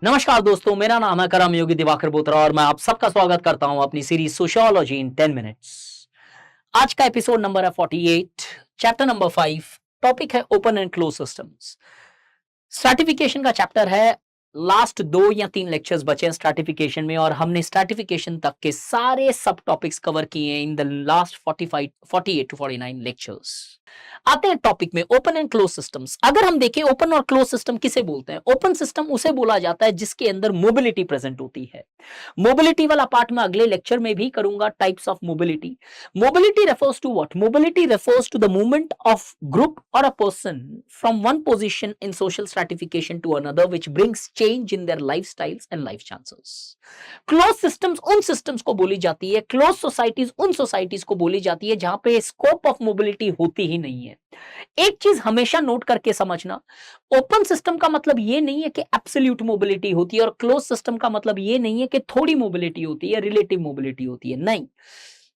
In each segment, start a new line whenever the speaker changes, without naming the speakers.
नमस्कार दोस्तों, मेरा नाम है करम योगी दिवाकर बोत्रा और मैं आप सबका स्वागत करता हूं अपनी सीरीज सोशियोलॉजी इन 10 मिनट्स। आज का एपिसोड नंबर है 48, चैप्टर नंबर 5। टॉपिक है open and close systems. Stratification का चैप्टर है। लास्ट 2 या 3 लेक्चर्स बचे हैं स्ट्रैटिफिकेशन में और हमने स्ट्रैटिफिकेशन तक के सारे सब टॉपिक्स कवर किए हैं in the last 45 48 to 49 lectures. आते हैं टॉपिक में ओपन एंड क्लोज सिस्टम्स। अगर हम देखें ओपन और क्लोज सिस्टम किसे बोलते हैं? ओपन सिस्टम उसे बोला जाता है जिसके अंदर मोबिलिटी प्रेजेंट होती है। मोबिलिटी वाला पार्ट मैं अगले लेक्चर में भी करूंगा। Types of mobility. Mobility refers to what? Mobility refers to the movement of group or a person from one position in social stratification to another which brings change in their lifestyles and life chances. Close systems उन systems को बोली जाती है, close societies उन societies को बोली जाती है जहां पे स्कोप ऑफ मोबिलिटी होती ही नहीं है। एक चीज हमेशा नोट करके समझना, ओपन सिस्टम का मतलब ये नहीं है कि एब्सोल्यूट मोबिलिटी होती है और क्लोज सिस्टम का मतलब ये नहीं है कि थोड़ी मोबिलिटी होती है, रिलेटिव मोबिलिटी होती है। नहीं,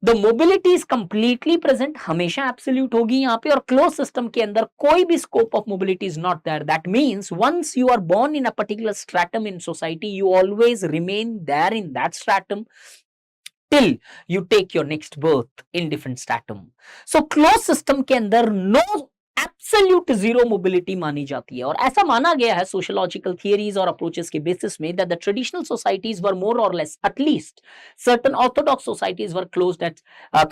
the mobility is completely present, हमेशा एब्सोल्यूट होगी यहां पे। और क्लोज सिस्टम के अंदर कोई भी scope of mobility is not there. That means once you are born in a particular stratum in society, you always remain there in that stratum till you take your next birth in different stratum. So closed system के अंदर no absolute zero mobility मानी जाती है और ऐसा माना गया है सोशियोलॉजिकल थियरीज और अप्रोचेस के बेसिस में that the traditional societies were more or less, at least certain orthodox societies were closed at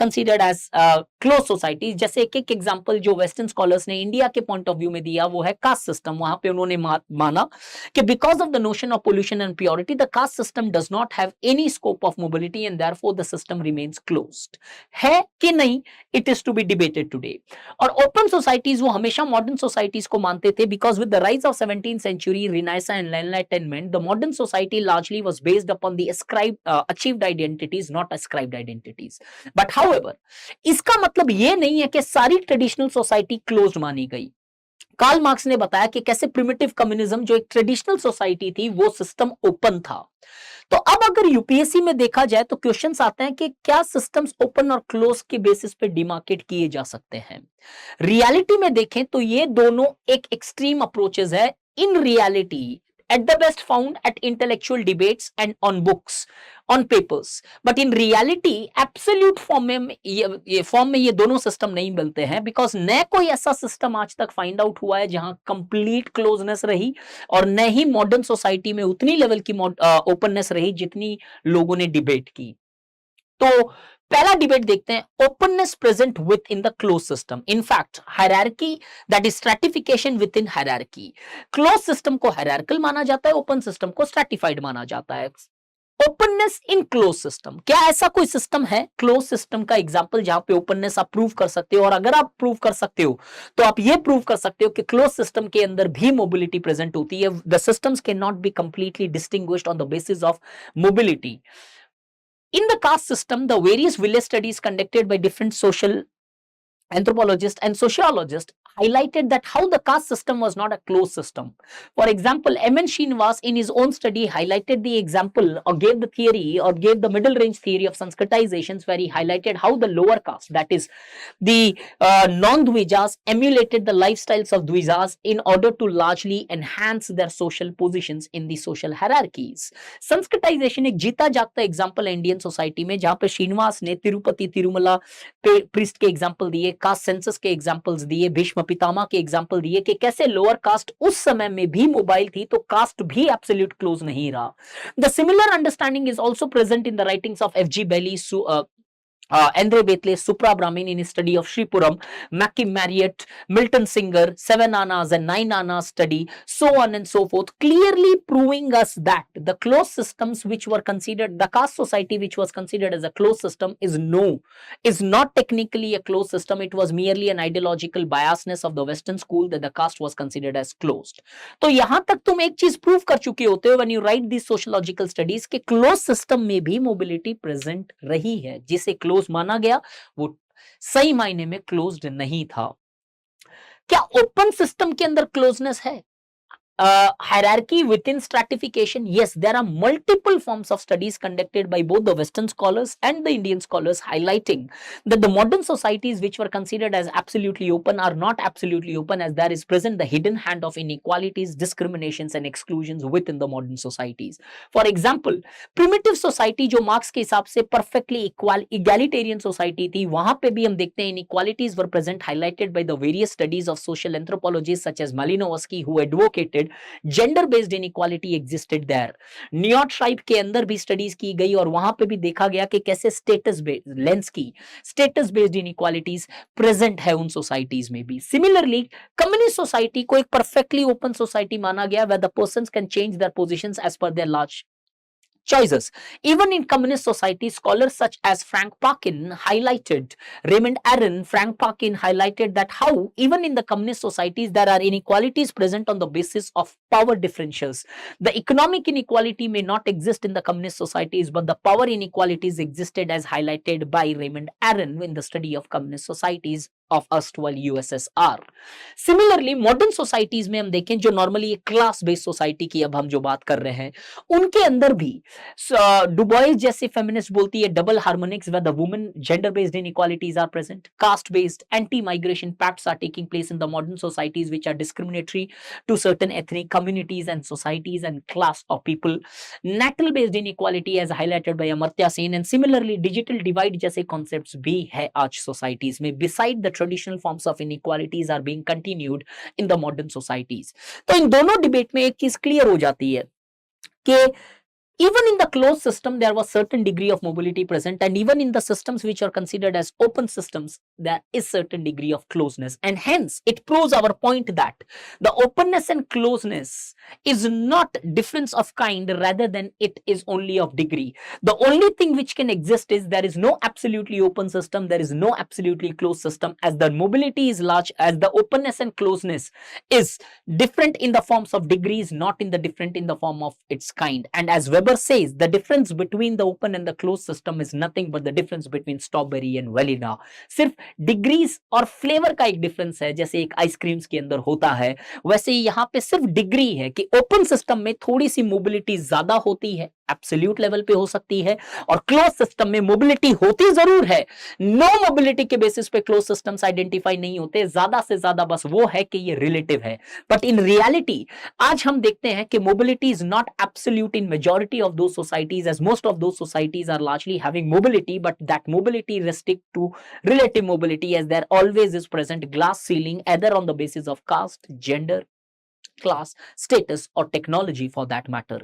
considered as close societies. जैसे एक एग्जांपल जो वेस्टर्न स्कॉलर्स ने इंडिया के पॉइंट ऑफ व्यू में दिया वो है कास्ट सिस्टम। वहां पे उन्होंने माना कि because of the notion of pollution and purity the caste system does not have any scope of mobility and therefore the system remains closed. है कि नहीं, it is to be debated today. और open societies वो हमेशा modern societies को मानते थे because with the rise of 17th century Renaissance and Enlightenment, the modern society largely was based upon the achieved identities, not ascribed identities. But however, इसका मतलब ये नहीं है कि सारी ट्रेडिशनल सोसाइटी क्लोज्ड मानी गई। कार्ल मार्क्स ने बताया कि कैसे प्रिमिटिव कम्युनिज्म जो एक ट्रेडिशनल सोसाइटी थी वो सिस्टम ओपन था। तो अब अगर यूपीएससी में देखा जाए तो क्वेश्चंस आते हैं कि क्या सिस्टम्स ओपन और क्लोज के बेसिस पे डिमार्केट किए जा सकते हैं। रियलिटी में देखें तो ये दोनों एक एक्सट्रीम अप्रोचेस है। In reality at the best found at intellectual debates and on books, on papers, but in reality absolute form में ये दोनों सिस्टम नहीं मिलते हैं बिकॉज न कोई ऐसा सिस्टम आज तक फाइंड आउट हुआ है जहां कंप्लीट क्लोजनेस रही और न ही मॉडर्न सोसाइटी में उतनी लेवल की ओपननेस रही जितनी लोगों ने डिबेट की। तो पहला डिबेट देखते हैं, openness present with in the close system. In fact hierarchy, that is stratification with in hierarchy. Close system को हायरार्कल माना जाता है, ओपन सिस्टम को स्ट्रैटिफाइड माना जाता है। ओपननेस इन क्लोज सिस्टम, क्या ऐसा कोई सिस्टम है क्लोज सिस्टम का एग्जांपल जहां पे ओपननेस आप प्रूव कर सकते हो? और अगर आप प्रूव कर सकते हो तो आप ये प्रूव कर सकते हो कि क्लोज सिस्टम के अंदर भी मोबिलिटी प्रेजेंट होती है। The systems can not be completely distinguished on the basis of mobility. In the caste system, the various village studies conducted by different social anthropologists and sociologists highlighted that how the caste system was not a closed system. For example, M.N. Srinivas in his own study highlighted the example or gave the theory or gave the middle range theory of Sanskritizations where he highlighted how the lower caste, that is the non-Dvijas, emulated the lifestyles of Dvijas in order to largely enhance their social positions in the social hierarchies. Sanskritization एक जीता जागता example है Indian society में जहां पे श्रीनिवास ने Tirupati Tirumala priest के example दिए, कास्ट सेंसस के एग्जाम्पल्स दिए, भीष्म पितामह के एग्जाम्पल दिए कि कैसे लोअर कास्ट उस समय में भी मोबाइल थी तो कास्ट भी एब्सोल्यूट क्लोज नहीं रहा। The similar understanding is also present in the writings of F G Bailey, Andre Betle, Supra Brahmin in his study of Shripuram, Mackie Marriott, Milton Singer, 7 Annas and 9 Annas study, so on and so forth, clearly proving us that the closed systems which were considered, the caste society which was considered as a closed system is not technically a closed system. It was merely an ideological biasness of the Western school that the caste was considered as closed. तो यहां तक तुम एक चीज prove कर चुके होते हो when you write these sociological studies कि closed system में भी mobility present रही है। जिसे क्लोज माना गया वो सही मायने में क्लोज्ड नहीं था। क्या ओपन सिस्टम के अंदर क्लोजनेस है? hierarchy within stratification, yes, there are multiple forms of studies conducted by both the Western scholars and the Indian scholars, highlighting that the modern societies which were considered as absolutely open are not absolutely open, as there is present the hidden hand of inequalities, discriminations and exclusions within the modern societies. For example, primitive society जो marks के हिसाब से perfectly egalitarian society थी, वहां पे भी हम देखते हैं inequalities were present, highlighted by the various studies of social anthropologists such as Malinowski, who advocated gender based inequality existed there. New York tribe के अंदर भी स्टडीज की गई और वहां पे भी देखा गया कि कैसे स्टेटस बेस्ड लेंस की स्टेटस बेस्ड इनइक्वालिटीज प्रेजेंट है उन सोसाइटीज में भी. सिमिलरली कम्युनिस्ट सोसाइटी को एक परफेक्टली ओपन सोसाइटी माना गया, where the persons can change their positions as per their large choices. Even in communist society, scholars such as Frank Parkin highlighted, Raymond Aron, Frank Parkin highlighted that how even in the communist societies there are inequalities present on the basis of power differentials. The economic inequality may not exist in the communist societies, but the power inequalities existed, as highlighted by Raymond Aron in the study of communist societies of erstwhile USSR. Similarly, modern societies में हम देखें जो normally एक class based society की अब हम जो बात कर रहे हैं, उनके अंदर भी डुबॉइस जैसे फेमिनिस्ट बोलती है double harmonics where the women gender based inequalities are present, caste based anti migration pacts are taking place in the modern societies which are discriminatory to certain ethnic communities and societies and class of people. Natal based inequality as highlighted by Amartya Sen and similarly digital divide जैसे concepts भी है आज societies में. Beside the traditional forms of inequalities are being continued in the modern societies. तो इन दोनों debate में एक चीज क्लियर हो जाती है कि even in the closed system there was certain degree of mobility present, and even in the systems which are considered as open systems there is certain degree of closeness, and hence it proves our point that the openness and closeness is not difference of kind, rather than it is only of degree. The only thing which can exist is there is no absolutely open system, there is no absolutely closed system, as the mobility is large, as the openness and closeness is different in the forms of degrees, not in the different in the form of its kind. And as Weber says, the difference between the open and the closed system is nothing but the difference between strawberry and vanilla. सिर्फ degrees और flavour का एक difference है, जैसे एक ice creams के अंदर होता है, वैसे ही यहाँ पे सिर्फ डिग्री है कि ओपन सिस्टम में थोड़ी सी मोबिलिटी ज्यादा होती है, एब्सोल्यूट लेवल पे हो सकती है, और क्लोज सिस्टम में मोबिलिटी होती जरूर है. नो मोबिलिटी के बेसिस पे क्लोज सिस्टम्स आइडेंटिफाई नहीं होते, ज्यादा से ज्यादा बस वो है कि ये रिलेटिव है. बट इन रियलिटी आज हम देखते हैं कि mobility is not absolute in majority of those societies, as most of those societies are largely having mobility, but that mobility restrict to relative mobility, as there always is present glass ceiling either on the basis of caste, gender, class, status or technology for that matter.